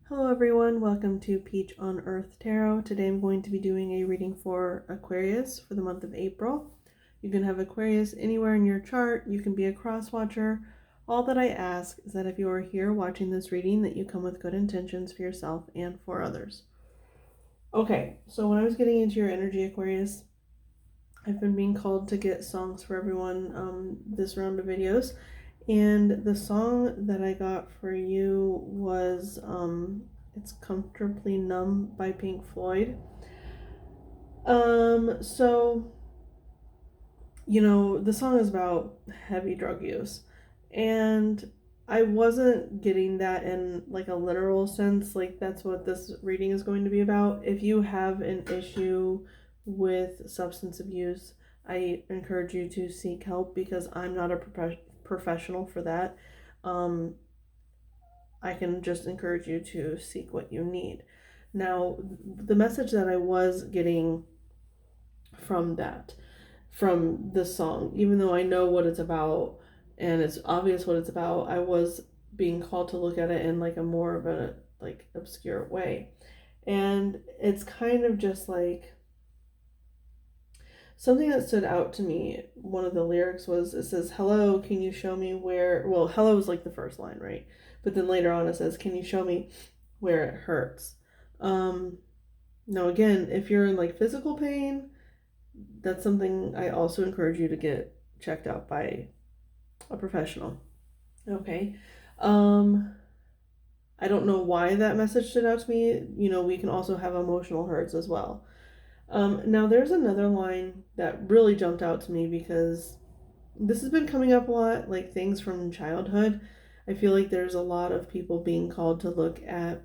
Hello everyone, welcome to Peach on Earth Tarot. Today I'm going to be doing a reading for Aquarius for the month of April. You can have Aquarius anywhere in your chart, you can be a cross watcher. All that I ask is that if you are here watching this reading, that you come with good intentions for yourself and for others. Okay, so when I was getting into your energy, Aquarius, I've been being called to get songs for everyone this round of videos. And the song that I got for you was It's Comfortably Numb by Pink Floyd. So, the song is about heavy drug use. And I wasn't getting that in like a literal sense, like that's what this reading is going to be about. If you have an issue with substance abuse, I encourage you to seek help because I'm not a professional for that. I can just encourage you to seek what you need. Now, the message that I was getting from the song, even though I know what it's about and it's obvious what it's about, I was being called to look at it in like a more of a like obscure way. And it's kind of just like something that stood out to me. One of the lyrics was, it says, "Hello, can you show me where," well, hello is like the first line, right? But then later on it says, "Can you show me where it hurts?" Now again, if you're in like physical pain, that's something I also encourage you to get checked out by a professional. Okay. I don't know why that message stood out to me. We can also have emotional hurts as well. Now there's another line that really jumped out to me because this has been coming up a lot, like things from childhood. I feel like there's a lot of people being called to look at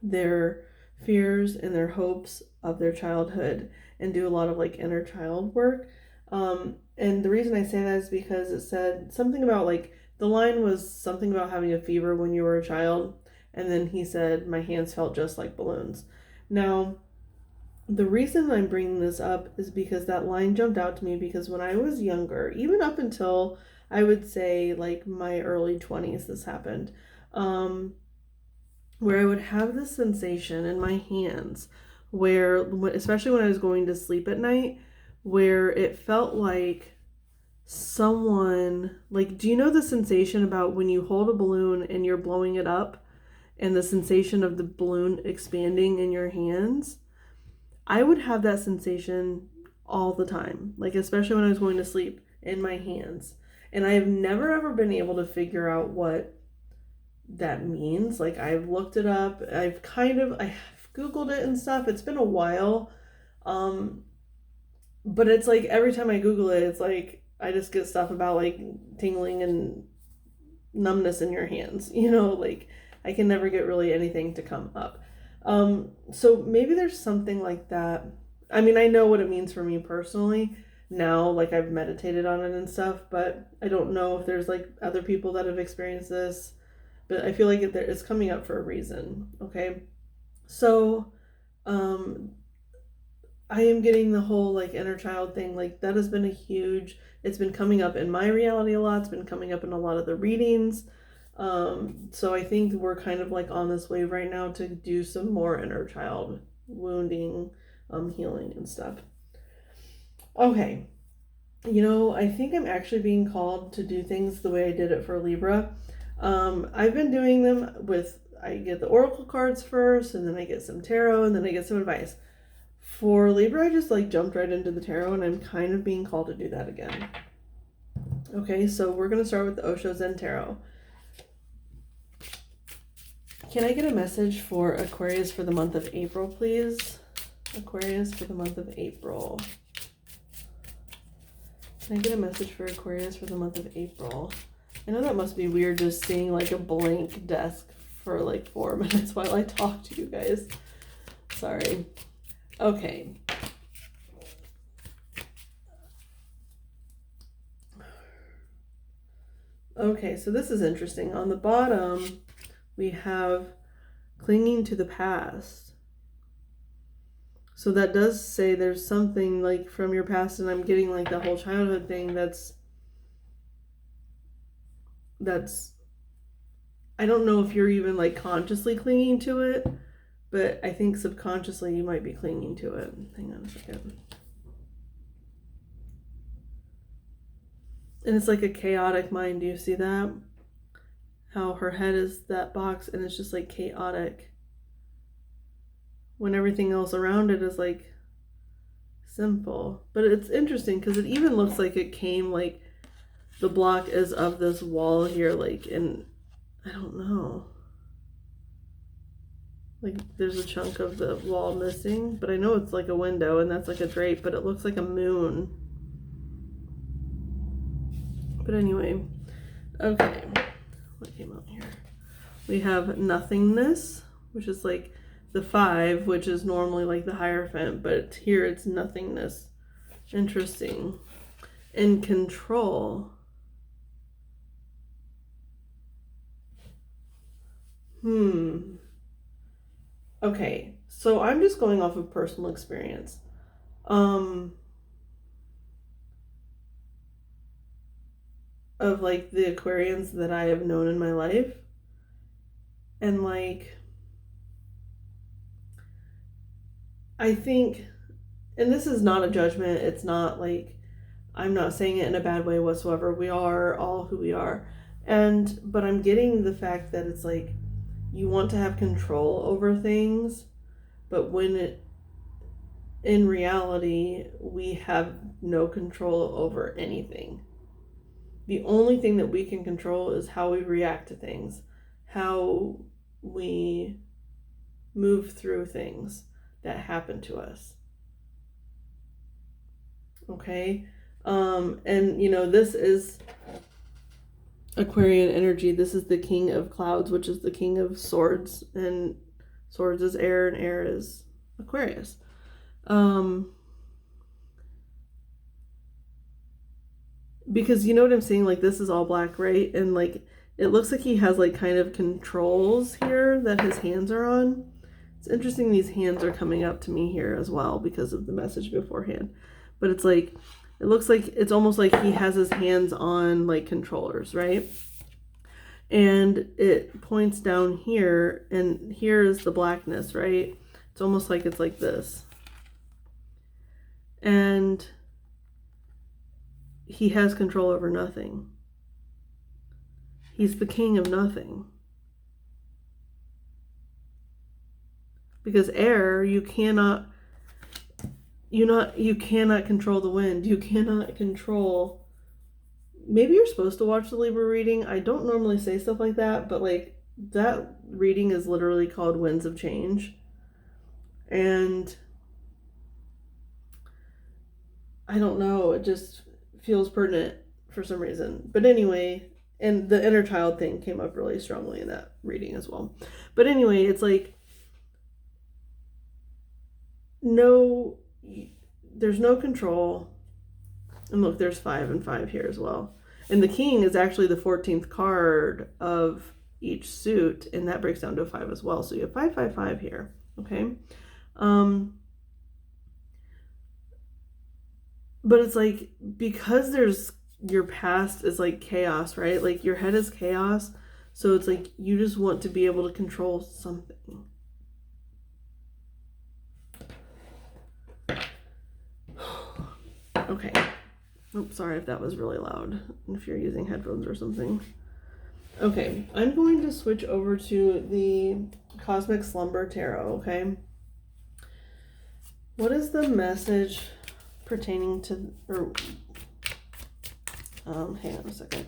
their fears and their hopes of their childhood and do a lot of like inner child work. And the reason I say that is because it said something about like the line was something about having a fever when you were a child, and then he said my hands felt just like balloons. Now, the reason I'm bringing this up is because that line jumped out to me because when I was younger, even up until I would say like my early 20s, this happened, where I would have this sensation in my hands where, especially when I was going to sleep at night, where it felt like someone, like, do you know the sensation about when you hold a balloon and you're blowing it up and the sensation of the balloon expanding in your hands? I would have that sensation all the time, like especially when I was going to sleep, in my hands. And I have never ever been able to figure out what that means. Like I've looked it up, I've Googled it and stuff. It's been a while. But it's like every time I Google it, it's like I just get stuff about like tingling and numbness in your hands. Like I can never get really anything to come up. So maybe there's something like that. I mean, I know what it means for me personally now, like I've meditated on it and stuff, but I don't know if there's like other people that have experienced this, but I feel like it's coming up for a reason. Okay. So, I am getting the whole like inner child thing. Like that has been it's been coming up in my reality a lot. It's been coming up in a lot of the readings. So I think we're kind of like on this wave right now to do some more inner child wounding, healing and stuff. Okay. I think I'm actually being called to do things the way I did it for Libra. I've been doing them I get the oracle cards first, and then I get some tarot, and then I get some advice. For Libra, I just like jumped right into the tarot, and I'm kind of being called to do that again. Okay, so we're going to start with the Osho Zen Tarot. Can I get a message for Aquarius for the month of April, please? Aquarius for the month of April. Can I get a message for Aquarius for the month of April? I know that must be weird just seeing like a blank desk for like 4 minutes while I talk to you guys. Sorry. Okay. Okay, so this is interesting. On the bottom, we have clinging to the past. So that does say there's something like from your past, and I'm getting like the whole childhood thing that's I don't know if you're even like consciously clinging to it, but I think subconsciously you might be clinging to it. Hang on a second. And it's like a chaotic mind. Do you see that? How her head is that box and it's just like chaotic. When everything else around it is like simple. But it's interesting because it even looks like it came like the block is of this wall here, like, and I don't know. Like there's a chunk of the wall missing, but I know it's like a window and that's like a drape, but it looks like a moon. But anyway, okay, what came out here? We have nothingness, which is like the 5, which is normally like the Hierophant, but here it's nothingness. Interesting. And control. Okay, so I'm just going off of personal experience. Of like the Aquarians that I have known in my life. And like, I think, and this is not a judgment, it's not like, I'm not saying it in a bad way whatsoever. We are all who we are. But I'm getting the fact that it's like, you want to have control over things, but in reality, we have no control over anything. The only thing that we can control is how we react to things, how we move through things that happen to us. Okay? And this is Aquarian energy. This is the king of clouds, which is the king of swords, and swords is air and air is Aquarius. Because you know what I'm saying, like this is all black, right? And like it looks like he has like kind of controls here that his hands are on. It's interesting these hands are coming up to me here as well because of the message beforehand. But it's like, it looks like it's almost like he has his hands on like controllers, right? And it points down here, and here is the blackness, right? It's almost like it's like this. And he has control over nothing. He's the king of nothing. Because air, you cannot control the wind. You cannot control. Maybe you're supposed to watch the Libra reading. I don't normally say stuff like that, but like that reading is literally called Winds of Change. And I don't know, it just feels pertinent for some reason. But anyway, and the inner child thing came up really strongly in that reading as well. But anyway, it's like there's no control. And look, there's 5 and 5 here as well. And the king is actually the 14th card of each suit, and that breaks down to a 5 as well. So you have 5, 5, 5 here. Okay. But it's like, because your past is like chaos, right? Like your head is chaos. So it's like you just want to be able to control something. Okay. Oops, sorry if that was really loud, if you're using headphones or something. Okay, I'm going to switch over to the Cosmic Slumber Tarot, okay? What is the message pertaining to, hang on a second.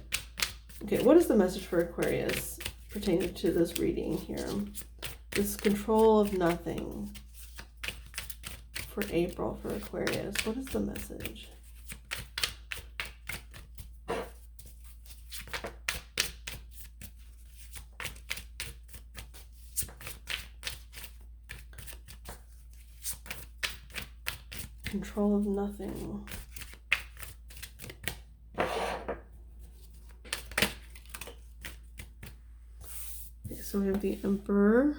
Okay, what is the message for Aquarius pertaining to this reading here? This control of nothing for April for Aquarius. What is the message? Control of nothing. Okay, so we have the Emperor.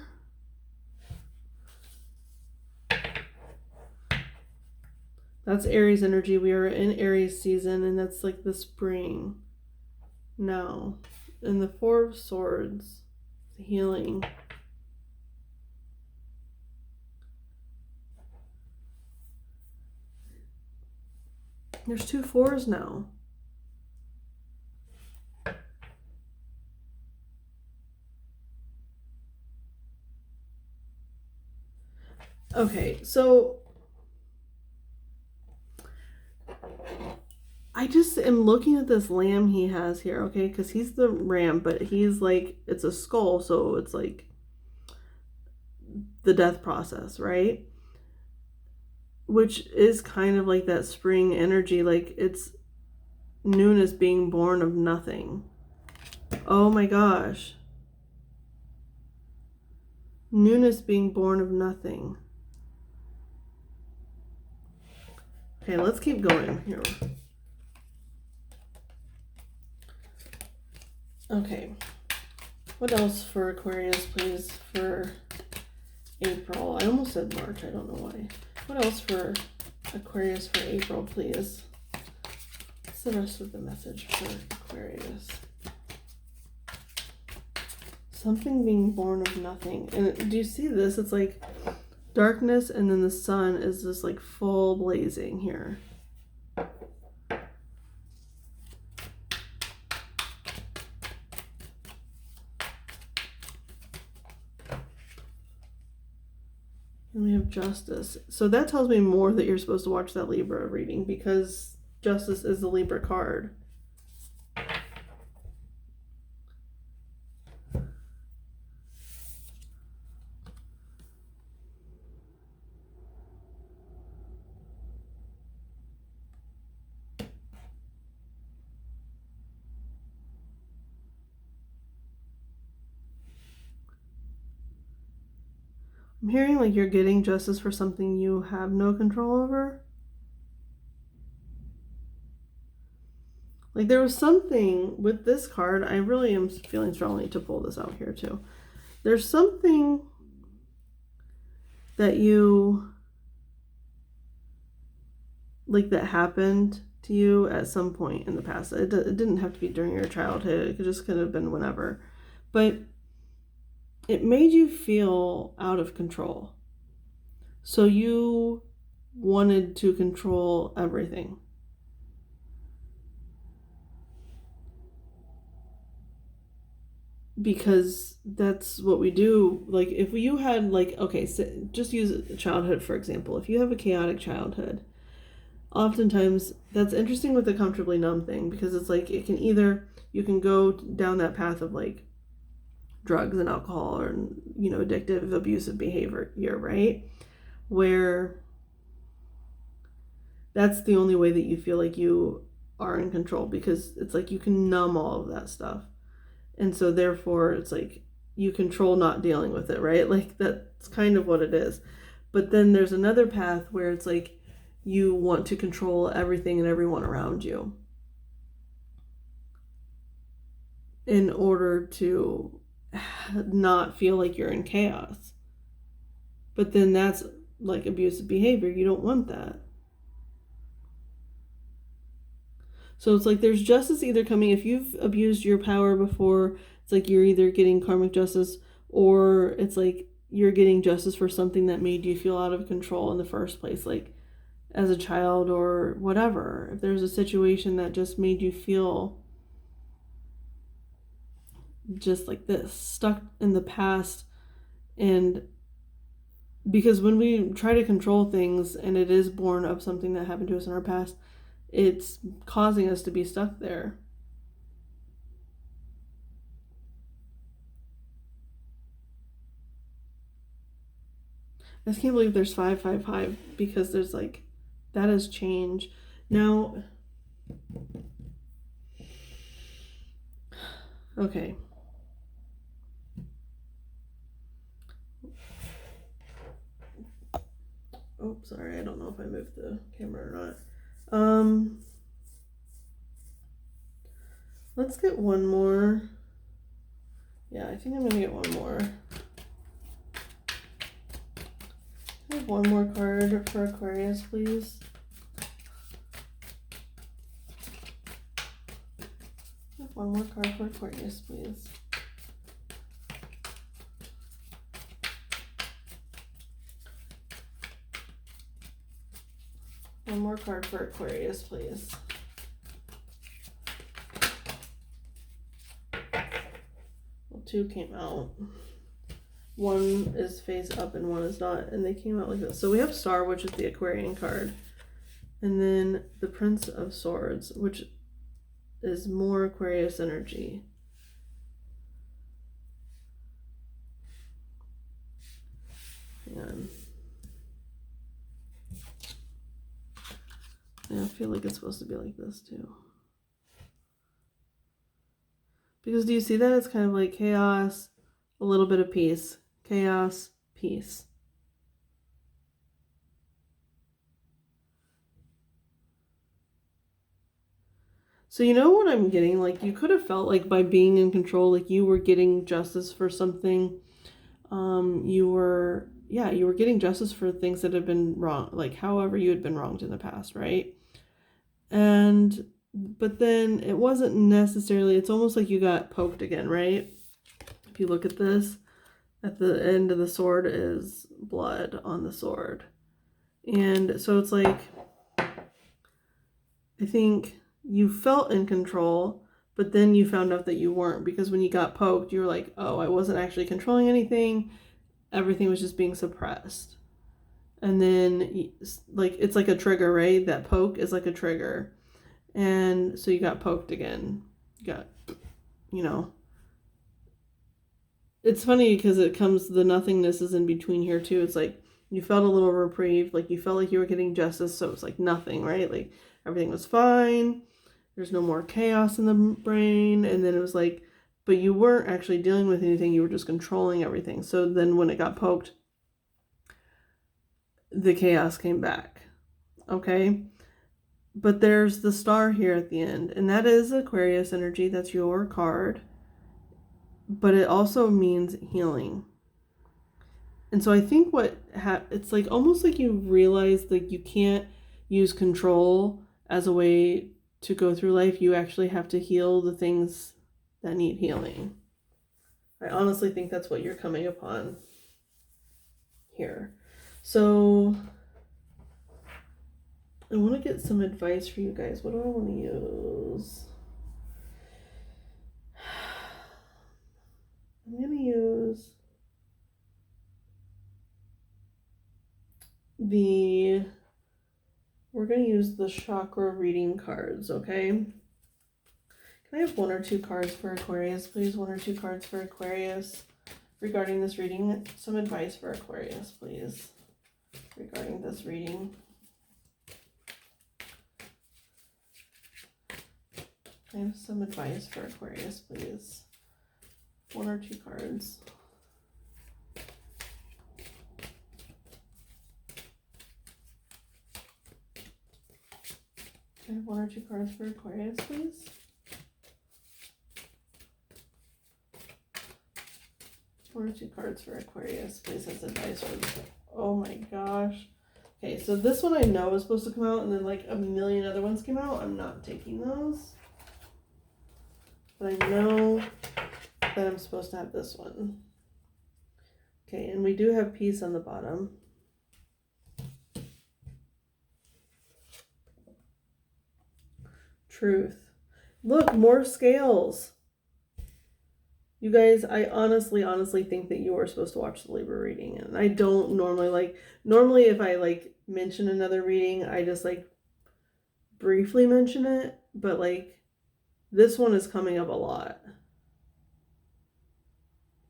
That's Aries energy. We are in Aries season, and that's like the spring now. And the 4 of Swords. the healing. There's 2 4s now. Okay, so I just am looking at this lamb he has here, okay? Because he's the ram, but he's like, it's a skull, so it's like the death process, right? Which is kind of like that spring energy, like it's newness being born of nothing. Oh my gosh. Newness being born of nothing. Okay, let's keep going here. Okay. What else for Aquarius, please, for April? I almost said March. I don't know why. What else for Aquarius for April, please? What's the rest of the message for Aquarius? Something being born of nothing. And do you see this? It's like darkness, and then the sun is just like full blazing here. And we have Justice. So that tells me more that you're supposed to watch that Libra reading, because Justice is the Libra card. I'm hearing like you're getting justice for something you have no control over. Like there was something with this card, I really am feeling strongly to pull this out here too. There's something that you, like that happened to you at some point in the past. It didn't have to be during your childhood. It just could have been whenever. But it made you feel out of control. So you wanted to control everything. Because that's what we do. Like if you had like, okay, so just use childhood for example. If you have a chaotic childhood, oftentimes that's interesting with the comfortably numb thing, because it's like it can either, you can go down that path of like drugs and alcohol, or you know, addictive abusive behavior, right, where that's the only way that you feel like you are in control, because it's like you can numb all of that stuff, and so therefore it's like you control not dealing with it, right? Like that's kind of what it is. But then there's another path where it's like you want to control everything and everyone around you in order to not feel like you're in chaos. But then that's like abusive behavior. You don't want that. So it's like there's justice either coming. If you've abused your power before, it's like you're either getting karmic justice, or it's like you're getting justice for something that made you feel out of control in the first place, like as a child or whatever. If there's a situation that just made you feel just like this, stuck in the past. And because when we try to control things and it is born of something that happened to us in our past, it's causing us to be stuck there. I just can't believe there's 555, because there's like, that is change. Now, okay. Oh, sorry, I don't know if I moved the camera or not. Let's get one more. Yeah, I think I'm gonna get one more. I have one more card for Aquarius, please. I have one more card for Aquarius, please. One more card for Aquarius, please. Well, two came out. One is face up and one is not, and they came out like this. So we have Star, which is the Aquarian card. And then the Prince of Swords, which is more Aquarius energy. Hang on. Yeah, I feel like it's supposed to be like this too. Because do you see that? It's kind of like chaos, a little bit of peace. Chaos, peace. So you know what I'm getting? Like, you could have felt like by being in control, like you were getting justice for something. You were getting justice for things that had been wrong, like however you had been wronged in the past, right? But then it wasn't necessarily, it's almost like you got poked again, right? If you look at this, at the end of the sword is blood on the sword. And so it's like, I think you felt in control, but then you found out that you weren't, because when you got poked, you were like, oh, I wasn't actually controlling anything. Everything was just being suppressed. And then, like, it's like a trigger, right? That poke is like a trigger. And so you got poked again. You got, you know. It's funny because it comes, the nothingness is in between here too. It's like you felt a little reprieve, like you felt like you were getting justice, so it's like nothing, right? Like everything was fine. There's no more chaos in the brain. And then it was like, but you weren't actually dealing with anything. You were just controlling everything. So then when it got poked, the chaos came back. Okay? But there's the Star here at the end. And that is Aquarius energy. That's your card. But it also means healing. And so I think it's like almost like you realize like you can't use control as a way to go through life. You actually have to heal the things that need healing. I honestly think that's what you're coming upon here. So I want to get some advice for you guys. What do I want to use? I'm going to use we're going to use the chakra reading cards, okay? Can I have one or two cards for Aquarius, please? One or two cards for Aquarius regarding this reading. Some advice for Aquarius, please, regarding this reading. I have some advice for Aquarius, please. One or two cards. Can I have one or two cards for Aquarius, please? One or two cards for Aquarius, please, as advice for... Oh my gosh. Okay, so this one I know is supposed to come out, and then like a million other ones came out. I'm not taking those. But I know that I'm supposed to have this one. Okay, and we do have peace on the bottom. Truth. Look, more scales. You guys, I honestly think that you are supposed to watch the Libra reading. And I don't normally if I like mention another reading, I just like briefly mention it. But like this one is coming up a lot.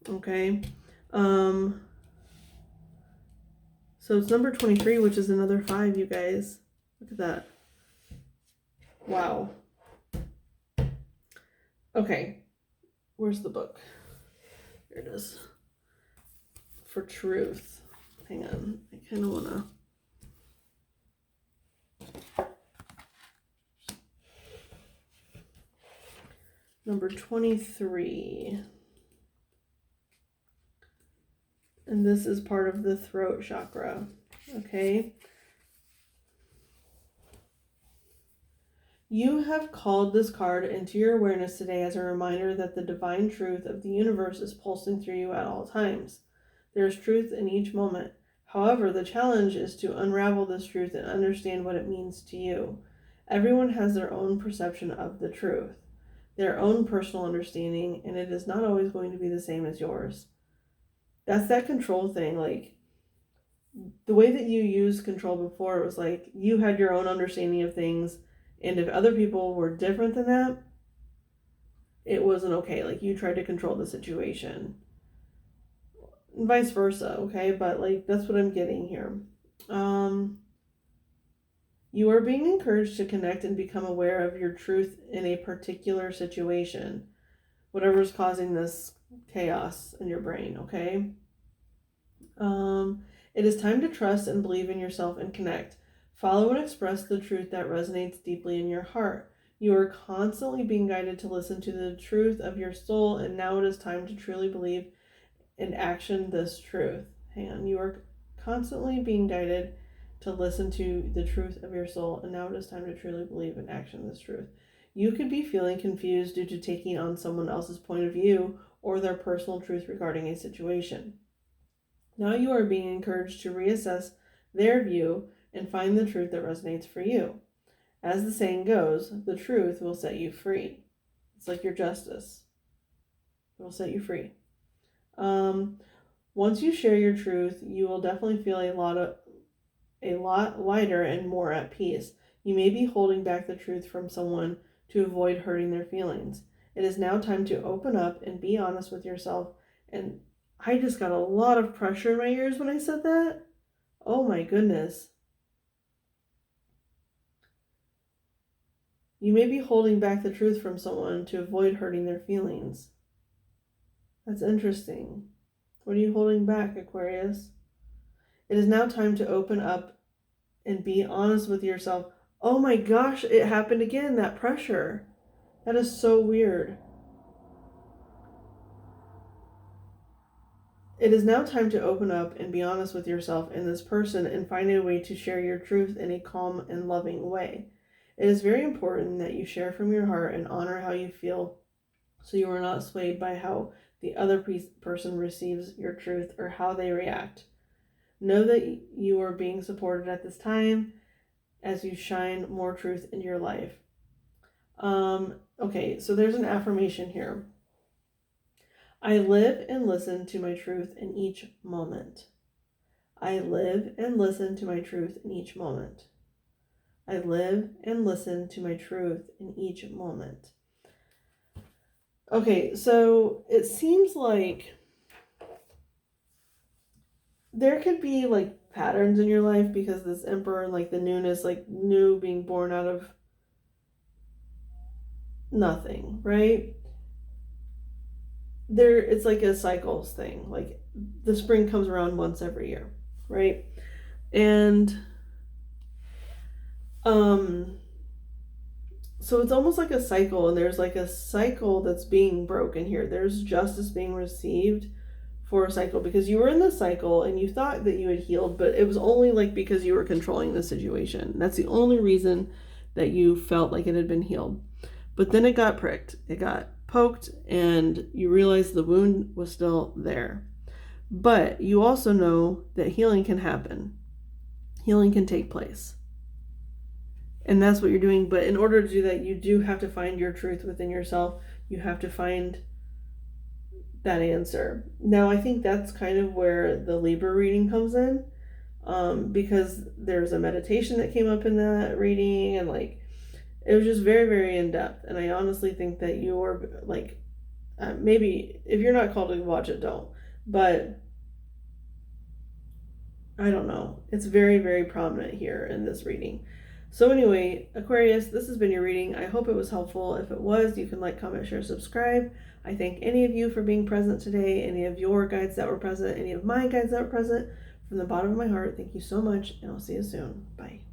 Okay. So it's number 23, which is another 5, you guys. Look at that. Wow. Okay. Where's the book? Here it is. For truth. Hang on. I kind of want to... Number 23. And this is part of the throat chakra. Okay. You have called this card into your awareness today as a reminder that the divine truth of the universe is pulsing through you at all times. There is truth in each moment. However, the challenge is to unravel this truth and understand what it means to you. Everyone has their own perception of the truth, their own personal understanding, and it is not always going to be the same as yours. That's that control thing. Like, the way that you used control before, it was like you had your own understanding of things, and if other people were different than that, it wasn't okay. Like, you tried to control the situation. And vice versa, okay? But, like, that's what I'm getting here. You are being encouraged to connect and become aware of your truth in a particular situation, whatever's causing this chaos in your brain, okay? It is time to trust and believe in yourself and connect. Follow and express the truth that resonates deeply in your heart. You are constantly being guided to listen to the truth of your soul, and now it is time to truly believe and action this truth. Hang on. You are constantly being guided to listen to the truth of your soul, and now it is time to truly believe and action this truth. You could be feeling confused due to taking on someone else's point of view or their personal truth regarding a situation. Now you are being encouraged to reassess their view and find the truth that resonates for you. As the saying goes, the truth will set you free. It's like your justice. It will set you free. Once you share your truth, you will definitely feel a lot lighter and more at peace. You may be holding back the truth from someone to avoid hurting their feelings. It is now time to open up and be honest with yourself. And I just got a lot of pressure in my ears when I said that. Oh my goodness. You may be holding back the truth from someone to avoid hurting their feelings. That's interesting. What are you holding back, Aquarius? It is now time to open up and be honest with yourself. Oh my gosh, it happened again, that pressure. That is so weird. It is now time to open up and be honest with yourself and this person and find a way to share your truth in a calm and loving way. It is very important that you share from your heart and honor how you feel, so you are not swayed by how the other person receives your truth or how they react. Know that you are being supported at this time as you shine more truth into your life. Okay, so there's an affirmation here. I live and listen to my truth in each moment. I live and listen to my truth in each moment. I live and listen to my truth in each moment. Okay, so it seems like there could be like patterns in your life because this emperor, like the newness, like new being born out of nothing, right? It's like a cycles thing. Like the spring comes around once every year, right? And so it's almost like a cycle, and there's like a cycle that's being broken here. There's justice being received for a cycle because you were in this cycle and you thought that you had healed, but it was only like because you were controlling the situation. That's the only reason that you felt like it had been healed. But then it got pricked, it got poked, and you realized the wound was still there. But you also know that healing can happen. Healing can take place. And that's what you're doing. But in order to do that, you do have to find your truth within yourself. You have to find that answer. Now, I think that's kind of where the Libra reading comes in, because there's a meditation that came up in that reading, and like it was just very, very in depth. And I honestly think that you're like, maybe if you're not called to watch it, don't. But I don't know. It's very, very prominent here in this reading. So anyway, Aquarius, this has been your reading. I hope it was helpful. If it was, you can like, comment, share, subscribe. I thank any of you for being present today, any of your guides that were present, any of my guides that were present. From the bottom of my heart, thank you so much, and I'll see you soon. Bye.